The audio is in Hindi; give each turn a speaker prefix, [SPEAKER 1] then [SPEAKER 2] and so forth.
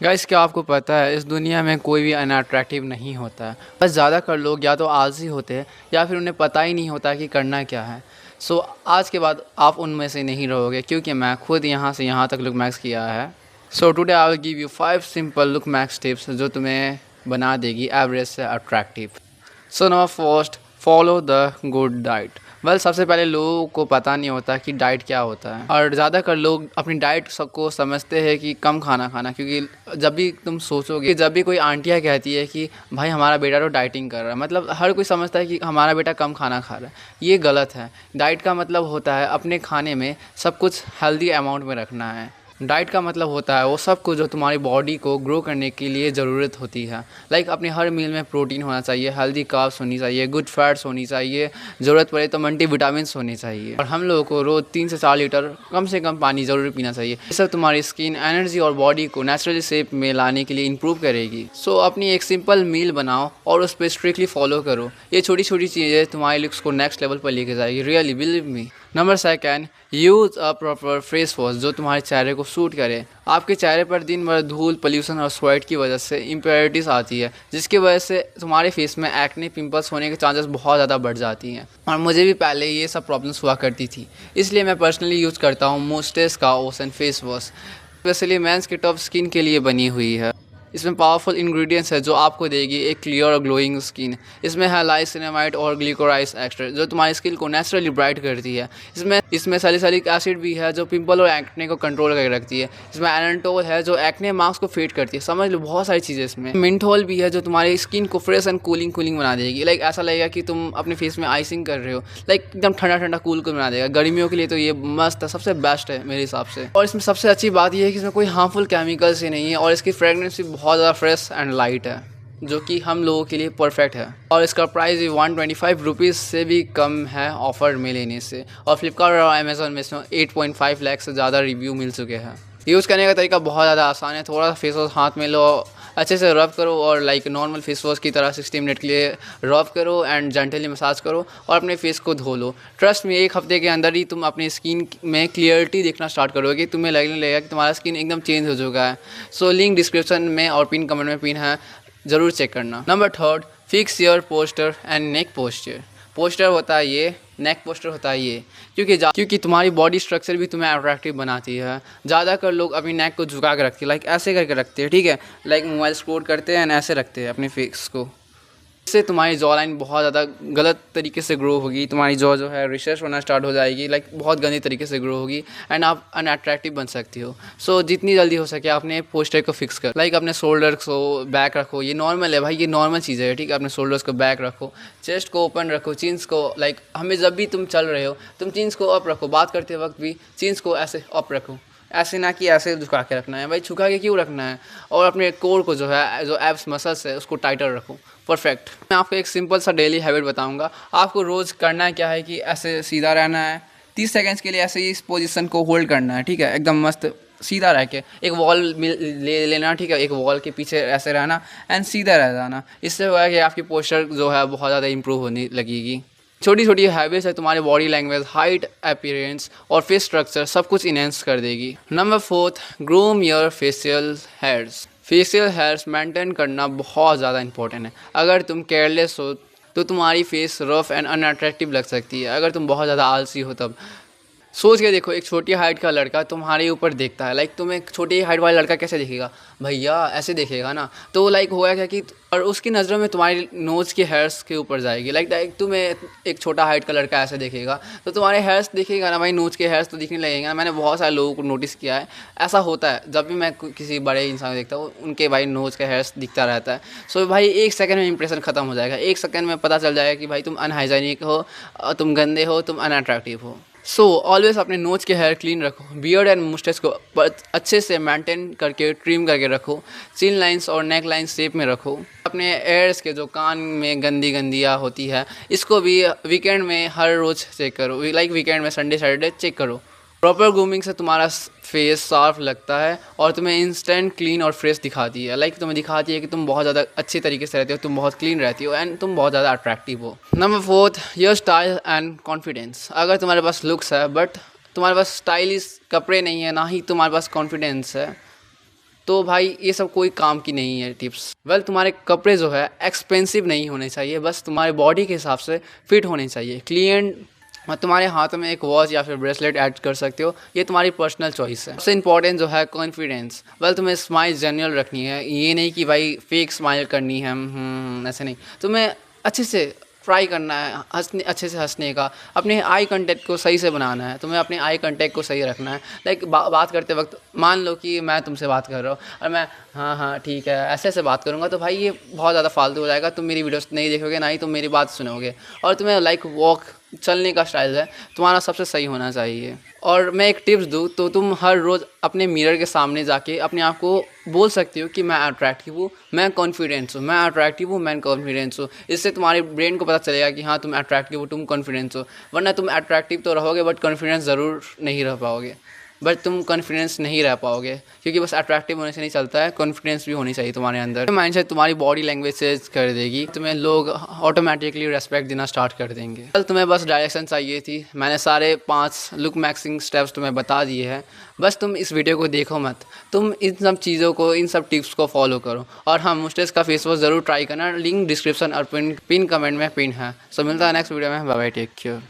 [SPEAKER 1] गाइस, क्या आपको पता है इस दुनिया में कोई भी अनअट्रैक्टिव नहीं होता है। बस ज़्यादातर लोग या तो आलसी होते हैं या फिर उन्हें पता ही नहीं होता कि करना क्या है। सो आज के बाद आप उनमें से नहीं रहोगे, क्योंकि मैं खुद यहाँ से यहाँ तक लुक मैक्स किया है। So today I will give you 5 simple look max tips जो तुम्हें बना देगी एवरेज से attractive. So number first, follow the good diet. सबसे पहले लोगों को पता नहीं होता कि डाइट क्या होता है, और ज़्यादातर लोग अपनी डाइट को समझते हैं कि कम खाना खाना। क्योंकि जब भी तुम सोचोगे, जब भी कोई आंटियाँ कहती है कि भाई हमारा बेटा तो डाइटिंग कर रहा है, मतलब हर कोई समझता है कि हमारा बेटा कम खाना खा रहा है। ये गलत है। डाइट का मतलब होता है अपने खाने में सब कुछ हेल्दी अमाउंट में रखना है। डाइट का मतलब होता है वो सब कुछ जो तुम्हारी बॉडी को ग्रो करने के लिए ज़रूरत होती है। अपने हर मील में प्रोटीन होना चाहिए, हेल्दी कार्ब्स होनी चाहिए, गुड फैट्स होनी चाहिए, ज़रूरत पड़े तो मल्टीविटामिन्स होने चाहिए, और हम लोगों को रोज़ 3 से 4 लीटर कम से कम पानी ज़रूर पीना चाहिए। ये सब तुम्हारी स्किन, एनर्जी और बॉडी को नेचुरली शेप में लाने के लिए इम्प्रूव करेगी। सो अपनी एक सिंपल मील बनाओ और उस पर स्ट्रिक्टली फॉलो करो। ये छोटी छोटी चीज़ें तुम्हारे लुक्स को नेक्स्ट लेवल पर लेके जाएगी, really believe me. Number second, use a proper face wash जो तुम्हारे चेहरे को सूट करे। आपके चेहरे पर दिन भर धूल, पोल्यूशन और स्वेट की वजह से इम्प्योरिटीज़ आती है, जिसकी वजह से तुम्हारे फेस में एक्ने, पिंपल्स होने के चांसेस बहुत ज़्यादा बढ़ जाती हैं। और मुझे भी पहले ये सब प्रॉब्लम्स हुआ करती थी, इसलिए मैं पर्सनली यूज़ करता हूँ मोस्टेस का ocean face wash. Specially men's की टफ स्किन के लिए बनी हुई है। इसमें पावरफुल इंग्रेडिएंट्स है जो आपको देगी एक क्लियर और ग्लोइंग स्किन। इसमें है लाइसिनामाइड और ग्लिकोराइस एक्सट्रैक्ट जो तुम्हारी स्किन को नेचुरली ब्राइट करती है। इसमें सैलिसिलिक एसिड भी है जो पिंपल और एक्ने को कंट्रोल करके रखती है। इसमें एनाटोल है जो एक्ने मार्क्स को फेड करती है। समझ लो, बहुत सारी चीज़ें इसमें। मिंथोल भी है जो तुम्हारी स्किन को फ्रेश एंड कूलिंग बना देगी। ऐसा लगेगा कि तुम अपने फेस में आइसिंग कर रहे हो। एकदम ठंडा ठंडा कूल बना देगा। गर्मियों के लिए तो ये मस्त है, सबसे बेस्ट है मेरे हिसाब से। और इसमें सबसे अच्छी बात यह है कि इसमें कोई हार्मफुल केमिकल्स ही नहीं है, और इसकी फ्रेगनेंस भी बहुत ज़्यादा फ्रेश एंड लाइट है, जो कि हम लोगों के लिए परफेक्ट है। और इसका प्राइस भी 125 रुपीज़ से भी कम है ऑफर में लेने से। और फ्लिपकार्ट और अमेज़ॉन में इसमें 8.5 लाख से ज़्यादा रिव्यू मिल चुके हैं। यूज़ करने का तरीका बहुत ज़्यादा आसान है। थोड़ा सा फेस वॉश हाथ में लो, अच्छे से रब करो, और नॉर्मल फेस वॉश की तरह 60 मिनट के लिए रब करो एंड जेंटली मसाज करो, और अपने फेस को धो लो। ट्रस्ट में, एक हफ्ते के अंदर ही तुम अपनी स्किन में क्लियरिटी देखना स्टार्ट करोगे। तुम्हें लगने लगेगा कि तुम्हारा स्किन एकदम चेंज हो चुका है। सो लिंक डिस्क्रिप्शन में और पिन कमेंट में पिन है, ज़रूर चेक करना। Number third, fix your poster and neck posture. Poster होता है ये, नेक पोस्टर होता है ये। क्योंकि तुम्हारी बॉडी स्ट्रक्चर भी तुम्हें अट्रैक्टिव बनाती है। ज़्यादातर लोग अपनी नेक को झुका के रखते हैं, ऐसे करके रखते हैं, ठीक है। मोबाइल स्क्रॉल करते हैं एंड ऐसे रखते हैं अपने फेस को। इससे तुम्हारी जॉ लाइन बहुत ज़्यादा गलत तरीके से ग्रो होगी। तुम्हारी जॉ जो है रिसेस होना स्टार्ट हो जाएगी, बहुत गंदी तरीके से ग्रो होगी, एंड आप अनअट्रैक्टिव बन सकती हो। सो जितनी जल्दी हो सके अपने पोस्टर को फिक्स कर। अपने शोल्डर्स को बैक रखो। ये नॉर्मल है भाई, ये नॉर्मल चीज़ है, ठीक है। अपने शोल्डर्स को बैक रखो, चेस्ट को ओपन रखो, चिन्स को हमें जब भी तुम चल रहे हो तुम चिन्स को अप रखो। बात करते वक्त भी चिन्स को ऐसे अप रखो, ऐसे ना कि ऐसे झुका के रखना है। भाई झुका के क्यों रखना है। और अपने कोर को जो है, जो एब्स मसल्स है, उसको टाइटर रखो। परफेक्ट। मैं आपको एक सिंपल सा डेली हैबिट बताऊंगा। आपको रोज़ करना क्या है कि ऐसे सीधा रहना है, 30 सेकंड्स के लिए ऐसे ही इस पोजीशन को होल्ड करना है, ठीक है। एकदम मस्त सीधा रह के एक वॉल ले लेना, ठीक है। एक वॉल के पीछे ऐसे रहना एंड सीधा रह जाना। इससे होगा कि आपकी पोस्चर जो है बहुत ज़्यादा इंप्रूव होने लगेगी। छोटी छोटी हैबिट्स है तुम्हारी बॉडी लैंग्वेज, हाइट, अपीयरेंस और फेस स्ट्रक्चर सब कुछ इनहेंस कर देगी। Number fourth, groom your facial hairs. Facial hairs maintain करना बहुत ज़्यादा इंपॉर्टेंट है। अगर तुम केयरलेस हो तो तुम्हारी फेस रफ एंड अनअट्रैक्टिव लग सकती है। अगर तुम बहुत ज़्यादा आलसी हो तब सोच के देखो, एक छोटी हाइट का लड़का तुम्हारे ऊपर देखता है, तुम एक छोटी हाइट वाला लड़का कैसे देखेगा भैया, ऐसे देखेगा ना। तो होगा क्या कि और उसकी नज़रों में तुम्हारी नोज़ के हेयर्स के ऊपर जाएगी। तुम्हें एक छोटा हाइट का लड़का ऐसे देखेगा तो तुम्हारे हेयर्स दिखेगा ना भाई, नोज़ के हेयर्स तो दिखने लगेंगे ना। मैंने बहुत सारे लोगों को नोटिस किया है, ऐसा होता है। जब भी मैं किसी बड़े इंसान को देखता हूँ उनके भाई नोज़ के हेयर्स दिखता रहता है। सो भाई एक सेकंड में इंप्रेशन ख़त्म हो जाएगा। एक सेकंड में पता चल जाएगा कि भाई तुम अनहाइजीनिक हो, तुम गंदे हो, तुम अनअट्रैक्टिव हो। सो ऑलवेज अपने नोज के हेयर क्लीन रखो। बियर्ड एंड मुस्टैच को अच्छे से मेंटेन करके ट्रिम करके रखो। चिन लाइंस और नेक लाइंस शेप में रखो। अपने एयर्स के जो कान में गंदियाँ होती है, इसको भी वीकेंड में हर रोज़ चेक करो। वीकेंड में संडे सैटरडे चेक करो। प्रॉपर ग्रूमिंग से तुम्हारा फेस साफ लगता है और तुम्हें इंस्टेंट क्लीन और फ्रेश दिखाती है। तुम्हें दिखाती है कि तुम बहुत ज़्यादा अच्छे तरीके से रहती हो, तुम बहुत क्लीन रहती हो एंड तुम बहुत ज़्यादा अट्रैक्टिव हो। Number fourth, your style and confidence. अगर तुम्हारे पास लुक्स है बट तुम्हारे पास स्टाइलिश कपड़े नहीं है, ना ही तुम्हारे पास कॉन्फिडेंस है, तो भाई ये सब कोई काम की नहीं है टिप्स। वेल तुम्हारे कपड़े जो है एक्सपेंसिव नहीं होने चाहिए, बस तुम्हारे बॉडी के हिसाब से फिट होने चाहिए, क्लीन। और तुम्हारे हाथ में एक वॉच या फिर ब्रेसलेट ऐड कर सकते हो, ये तुम्हारी पर्सनल चॉइस है। सबसे इंपॉर्टेंट जो है कॉन्फिडेंस। वेल तुम्हें स्माइल जेन्युइन रखनी है, ये नहीं कि भाई फेक स्माइल करनी है, ऐसे नहीं। तुम्हें अच्छे से ट्राई करना है हंसने, अच्छे से हंसने का, अपने आई कांटेक्ट को सही से बनाना है, तुम्हें अपने आई कांटेक्ट को सही रखना है। लाइक बात करते वक्त मान लो कि मैं तुमसे बात कर रहा हूँ और मैं हाँ हाँ ठीक है ऐसे ऐसे बात करूँगा, तो भाई ये बहुत ज़्यादा फालतू हो जाएगा, तुम मेरी वीडियोस नहीं देखोगे, ना ही तुम मेरी बात सुनोगे। और तुम्हें लाइक वॉक चलने का स्टाइल है तुम्हारा सबसे सही होना चाहिए। और मैं एक टिप्स दूँ तो तुम हर रोज़ अपने मिरर के सामने जाके अपने आप को बोल सकती हो कि मैं अट्रैक्टिव हूँ, मैं कॉन्फिडेंस हूँ, मैं अट्रैक्टिव हूँ, मैं कॉन्फिडेंस हूँ। इससे तुम्हारे ब्रेन को पता चलेगा कि हाँ तुम अट्रैक्टिव हो, तुम कॉन्फिडेंस हो। वरना तुम अट्रैक्टिव तो रहोगे बट कॉन्फिडेंस ज़रूर नहीं रह पाओगे, बट तुम कॉन्फिडेंस नहीं रह पाओगे, क्योंकि बस अट्रैक्टिव होने से नहीं चलता है, कॉन्फिडेंस भी होनी चाहिए तुम्हारे अंदर। माइंडसेट तुम्हारी बॉडी लैंग्वेज से कर देगी, तुम्हें लोग ऑटोमेटिकली रेस्पेक्ट देना स्टार्ट कर देंगे। कल तुम्हें बस डायरेक्शन चाहिए थी, मैंने सारे 5 लुक मैक्सिंग स्टेप्स तुम्हें बता दिए हैं। बस तुम इस वीडियो को देखो मत, तुम इन सब चीज़ों को, इन सब टिप्स को फॉलो करो। और हाँ, मुस्टेस का फेस वॉश ज़रूर ट्राई करना, लिंक डिस्क्रिप्शन और पिन कमेंट में पिन है। सो मिलता है नेक्स्ट वीडियो में, बाय बाय, टेक केयर।